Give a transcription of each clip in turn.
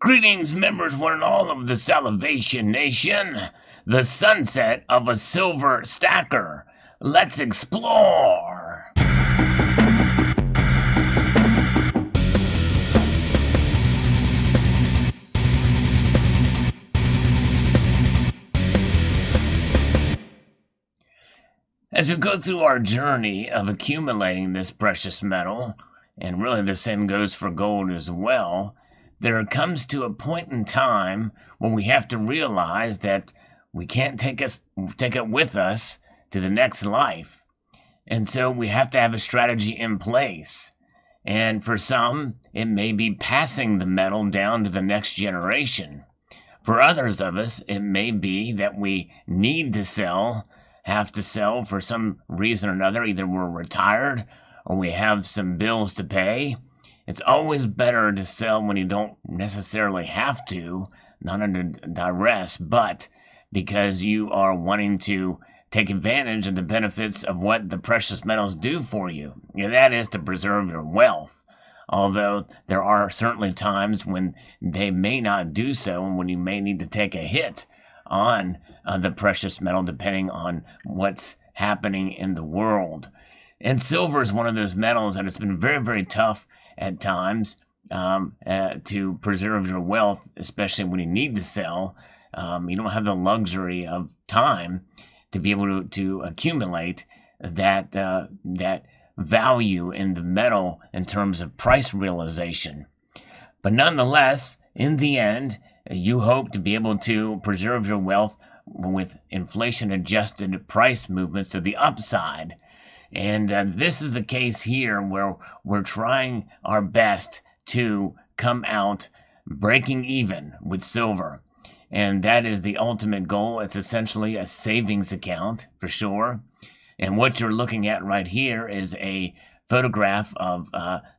Greetings, members, one and all of the Salivation Nation. The sunset of a silver stacker. Let's explore. As we go through our journey of accumulating this precious metal, and really the same goes for gold as well, there comes to a point in time when we have to realize that we can't take it with us to the next life. And so we have to have a strategy in place. And for some, it may be passing the metal down to the next generation. For others of us, it may be that we need to have to sell for some reason or another. Either we're retired or we have some bills to pay. It's always better to sell when you don't necessarily have to, not under duress, but because you are wanting to take advantage of the benefits of what the precious metals do for you. And that is to preserve your wealth. Although there are certainly times when they may not do so and when you may need to take a hit on the precious metal depending on what's happening in the world. And silver is one of those metals that it's been very, very tough at times to preserve your wealth, especially when you need to sell. You don't have the luxury of time to be able to accumulate that value in the metal in terms of price realization. But nonetheless, in the end, you hope to be able to preserve your wealth with inflation-adjusted price movements to the upside. And this is the case here where we're trying our best to come out breaking even with silver. And that is the ultimate goal. It's essentially a savings account for sure. And what you're looking at right here is a photograph of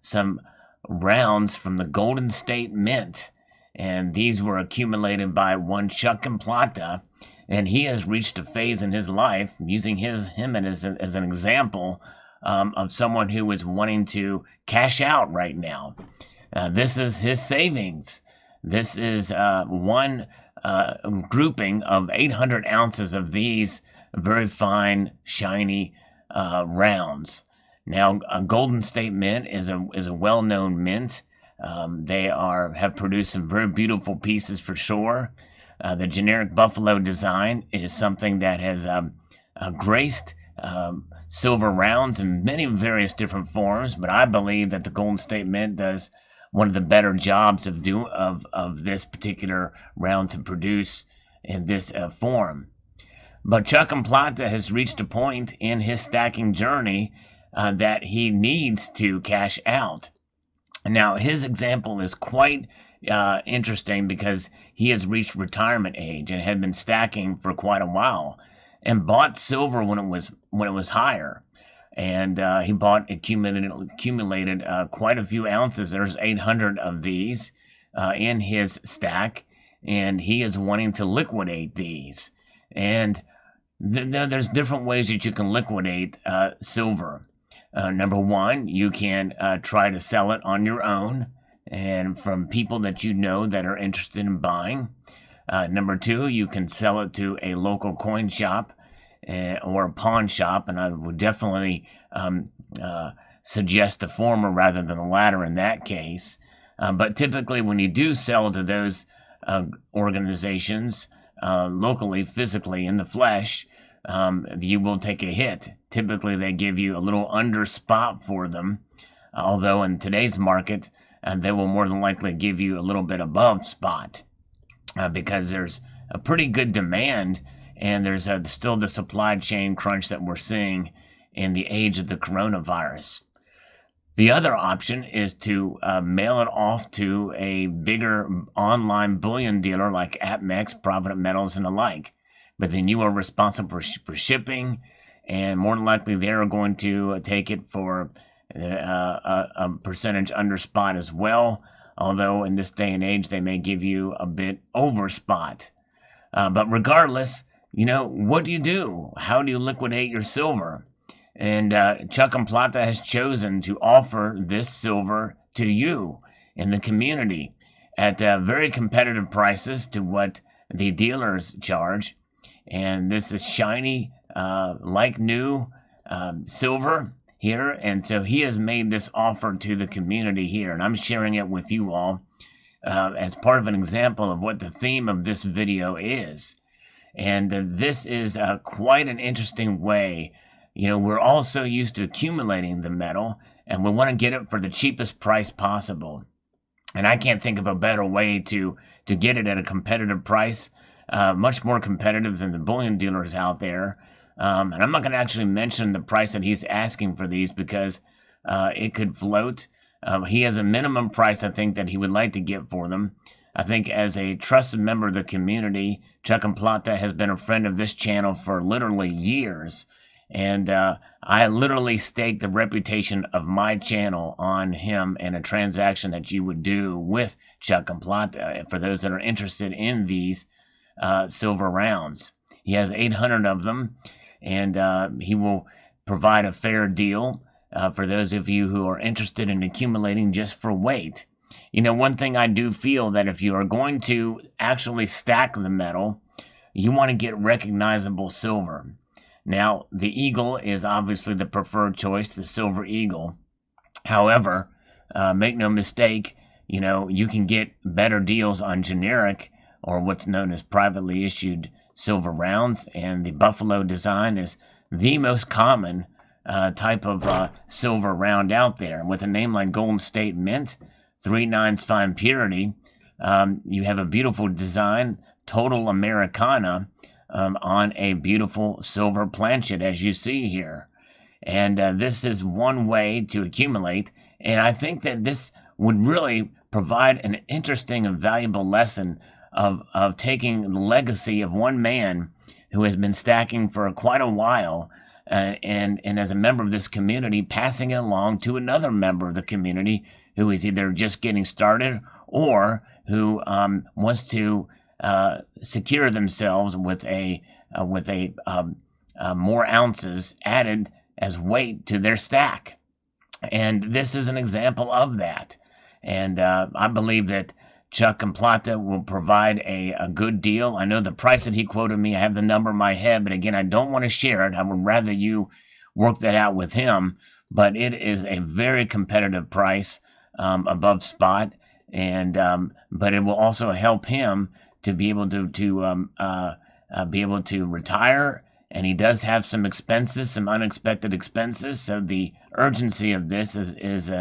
some rounds from the Golden State Mint. And these were accumulated by one Chuck and Plata. And he has reached a phase in his life, using him as an example of someone who is wanting to cash out right now. This is his savings. This is one grouping of 800 ounces of these very fine, shiny rounds. Now, Golden State Mint is a well-known mint. They have produced some very beautiful pieces for sure. The generic buffalo design is something that has graced silver rounds in many various different forms, but I believe that the Golden State Mint does one of the better jobs of this particular round to produce in this form. But Chuck and Plata has reached a point in his stacking journey that he needs to cash out. Now, his example is quite interesting because he has reached retirement age and had been stacking for quite a while and bought silver when it was higher. And he accumulated quite a few ounces. There's 800 of these in his stack, and he is wanting to liquidate these. And there's different ways that you can liquidate silver. Number one, you can try to sell it on your own and from people that you know that are interested in buying. Number two, you can sell it to a local coin shop or a pawn shop, and I would definitely suggest the former rather than the latter in that case. But typically when you do sell to those organizations locally, physically, in the flesh, you will take a hit. Typically they give you a little under spot for them, although in today's market they will more than likely give you a little bit above spot because there's a pretty good demand and there's still the supply chain crunch that we're seeing in the age of the coronavirus. The other option is to mail it off to a bigger online bullion dealer like APMEX, Provident Metals, and the like. But then you are responsible for shipping, and more than likely they are going to take it for a percentage under spot as well, although in this day and age they may give you a bit over spot. But regardless, what do you do? How do you liquidate your silver? And Chuck and Plata has chosen to offer this silver to you in the community. at very competitive prices to what the dealers charge. And this is shiny, like new silver here. And so he has made this offer to the community here, and I'm sharing it with you all as part of an example of what the theme of this video is. And this is quite an interesting way. You know, we're all so used to accumulating the metal, and we want to get it for the cheapest price possible. And I can't think of a better way to get it at a competitive price, much more competitive than the bullion dealers out there. And I'm not going to actually mention the price that he's asking for these because it could float. He has a minimum price, I think, that he would like to get for them. I think as a trusted member of the community, Chuck and Plata has been a friend of this channel for literally years. And I literally staked the reputation of my channel on him and a transaction that you would do with Chuck and Plata for those that are interested in these silver rounds. He has 800 of them, and he will provide a fair deal for those of you who are interested in accumulating just for weight. You know, one thing I do feel that if you are going to actually stack the metal, you want to get recognizable silver. Now, the eagle is obviously the preferred choice, the silver eagle. However, make no mistake, you know, you can get better deals on generic or what's known as privately issued silver rounds, and the buffalo design is the most common type of silver round out there. And with a name like Golden State Mint, 3 nines fine purity, you have a beautiful design, total Americana, on a beautiful silver planchet, as you see here. And this is one way to accumulate. And I think that this would really provide an interesting and valuable lesson of taking the legacy of one man who has been stacking for quite a while, and as a member of this community, passing it along to another member of the community who is either just getting started or who wants to secure themselves with more ounces added as weight to their stack. And this is an example of that. And I believe that Chuck and Plata will provide a good deal. I know the price that he quoted me. I have the number in my head, but again, I don't want to share it. I would rather you work that out with him. But it is a very competitive price above spot, and but it will also help him to be able to retire. And he does have some expenses, some unexpected expenses. So the urgency of this is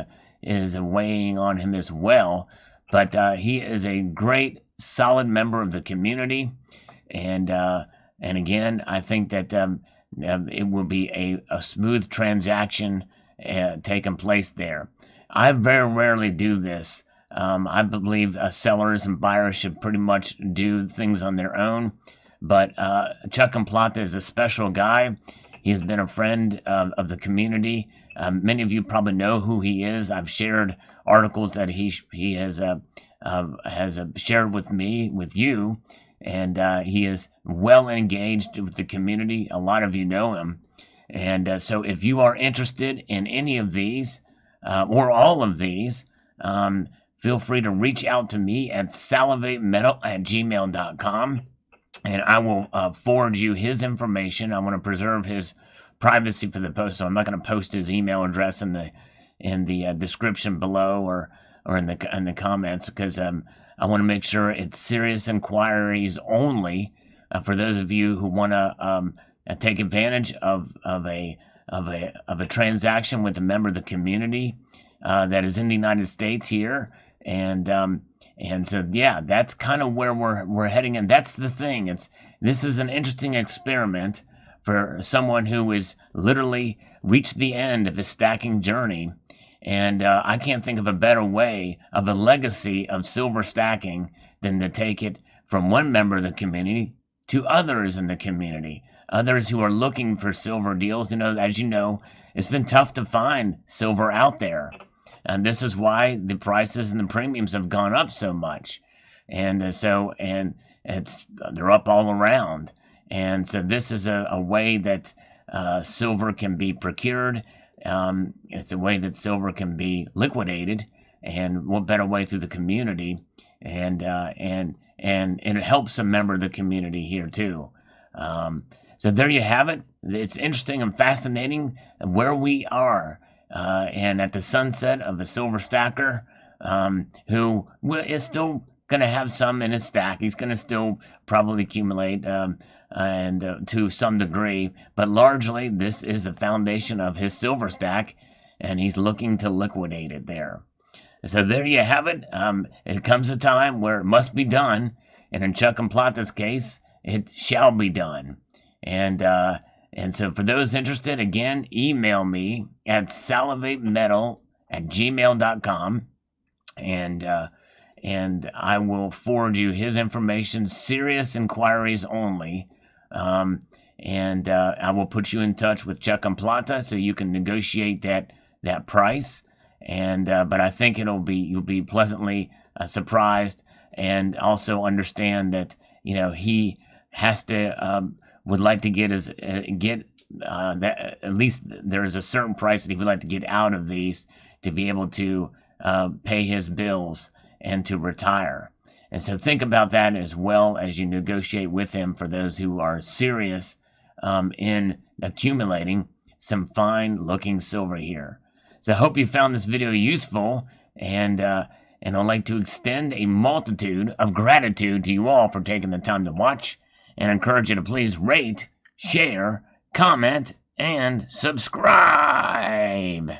weighing on him as well. But he is a great, solid member of the community, and again, I think that it will be a smooth transaction taking place there. I very rarely do this. I believe sellers and buyers should pretty much do things on their own. But Chuck and Plata is a special guy. He has been a friend of the community. Many of you probably know who he is. I've shared articles that he has shared with me, with you, and he is well engaged with the community. A lot of you know him. And so if you are interested in any of these or all of these, feel free to reach out to me at salivatemetal@gmail.com, and I will forward you his information. I want to preserve his privacy for the post, so I'm not going to post his email address in the description below or in the comments, because I want to make sure it's serious inquiries only for those of you who want to take advantage of a transaction with a member of the community that is in the United States here. And so yeah, that's kind of where we're heading, and that's the thing. This is an interesting experiment for someone who has literally reached the end of his stacking journey. And I can't think of a better way of a legacy of silver stacking than to take it from one member of the community to others in the community, others who are looking for silver deals. You know, as you know, it's been tough to find silver out there. And this is why the prices and the premiums have gone up so much. And they're up all around. And so this is a way that silver can be procured. It's a way that silver can be liquidated. And what better way through the community? and it helps a member of the community here too. So there you have it. It's interesting and fascinating where we are, and at the sunset of a silver stacker, who is still going to have some in his stack. He's going to still probably accumulate, and to some degree, but largely this is the foundation of his silver stack, and he's looking to liquidate it there. So there you have it. It comes a time where it must be done, and in Chuck and Plata's case, it shall be done. And so for those interested, again, email me at salivatemetal@gmail.com, and I will forward you his information, serious inquiries only. And I will put you in touch with Chuck and Plata so you can negotiate that price. And but I think you'll be pleasantly surprised, and also understand that he has to would like to get that, at least there is a certain price that he would like to get out of these to be able to pay his bills and to retire. And so think about that as well as you negotiate with him, for those who are serious in accumulating some fine looking silver here. So I hope you found this video useful, and I'd like to extend a multitude of gratitude to you all for taking the time to watch, and encourage you to please rate, share, comment, and subscribe.